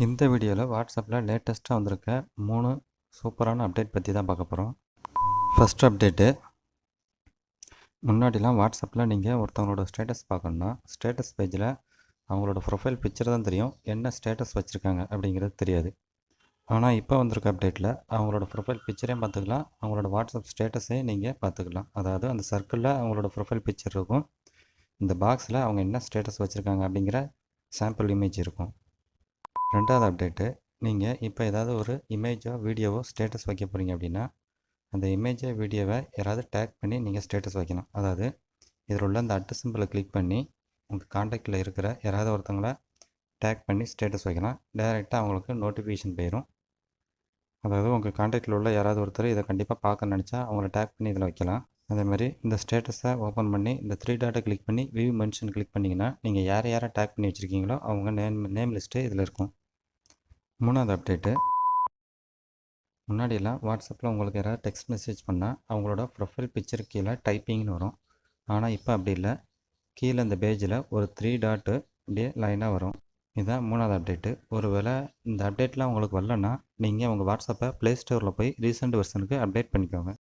இந்த வீடியோவில் வாட்ஸ்அப்பில் லேட்டஸ்ட்டாக வந்திருக்க 3 சூப்பரான அப்டேட் பற்றி தான் பார்க்க போகிறோம். ஃபஸ்ட் அப்டேட்டு, முன்னாடிலாம் வாட்ஸ்அப்பில் நீங்கள் ஒருத்தவங்களோட ஸ்டேட்டஸ் பார்க்கணுன்னா ஸ்டேட்டஸ் பேஜில் அவங்களோட ப்ரொஃபைல் பிக்சர் தான் தெரியும், என்ன ஸ்டேட்டஸ் வச்சுருக்காங்க அப்படிங்கிறது தெரியாது. ஆனால் இப்போ வந்திருக்க அப்டேட்டில் அவங்களோட ப்ரொஃபைல் பிக்சரையும் பார்த்துக்கலாம், அவங்களோட வாட்ஸ்அப் ஸ்டேட்டஸையும் நீங்கள் பார்த்துக்கலாம். அதாவது அந்த சர்க்கிளில் அவங்களோட ப்ரொஃபைல் பிக்சர் இருக்கும், இந்த பாக்ஸில் அவங்க என்ன ஸ்டேட்டஸ் வச்சுருக்காங்க அப்படிங்கிற சாம்பிள் இமேஜ் இருக்கும். ரெண்டாவது அப்டேட்டு, நீங்கள் இப்போ ஏதாவது ஒரு இமேஜோ வீடியோவோ ஸ்டேட்டஸ் வைக்க போகிறீங்க அப்படின்னா அந்த இமேஜை வீடியோவை யாராவது டேக் பண்ணி நீங்கள் ஸ்டேட்டஸ் வைக்கணும். அதாவது இதில் உள்ள அந்த அட்டு சிம்பிளை கிளிக் பண்ணி உங்கள் காண்டாக்டில் இருக்கிற யாராவது ஒருத்தவங்கள டேக் பண்ணி ஸ்டேட்டஸ் வைக்கலாம். டைரெக்டாக அவங்களுக்கு நோட்டிஃபிகேஷன் போயிடும். அதாவது உங்கள் காண்டாக்டில் உள்ள யாராவது ஒருத்தர் இதை கண்டிப்பாக பார்க்க நினச்சா அவங்கள டேக் பண்ணி இதில் வைக்கலாம். அதேமாதிரி இந்த ஸ்டேட்டஸை ஓப்பன் பண்ணி இந்த 3 டாட்டை கிளிக் பண்ணி வியூ மென்ஷன் கிளிக் பண்ணிங்கன்னா நீங்கள் யாரை டேக் பண்ணி வச்சுருக்கீங்களோ அவங்க நேம் லிஸ்ட்டு இதில் இருக்கும். மூணாவது அப்டேட்டு, முன்னாடியெல்லாம் வாட்ஸ்அப்பில் உங்களுக்கு யாராவது டெக்ஸ்ட் மெசேஜ் பண்ணால் அவங்களோட ப்ரொஃபைல் பிக்சர் கீழே டைப்பிங்னு வரும். ஆனால் இப்போ அப்படி இல்லை, கீழே இந்த பேஜில் ஒரு 3 டாட்டு அப்படியே லைனாக வரும். இதுதான் மூணாவது அப்டேட்டு. ஒருவேளை இந்த அப்டேட்லாம் உங்களுக்கு வரலன்னா நீங்கள் உங்கள் வாட்ஸ்அப்பை ப்ளே ஸ்டோரில் போய் ரீசெண்ட் வெர்ஷனுக்கு அப்டேட் பண்ணிக்கோங்க.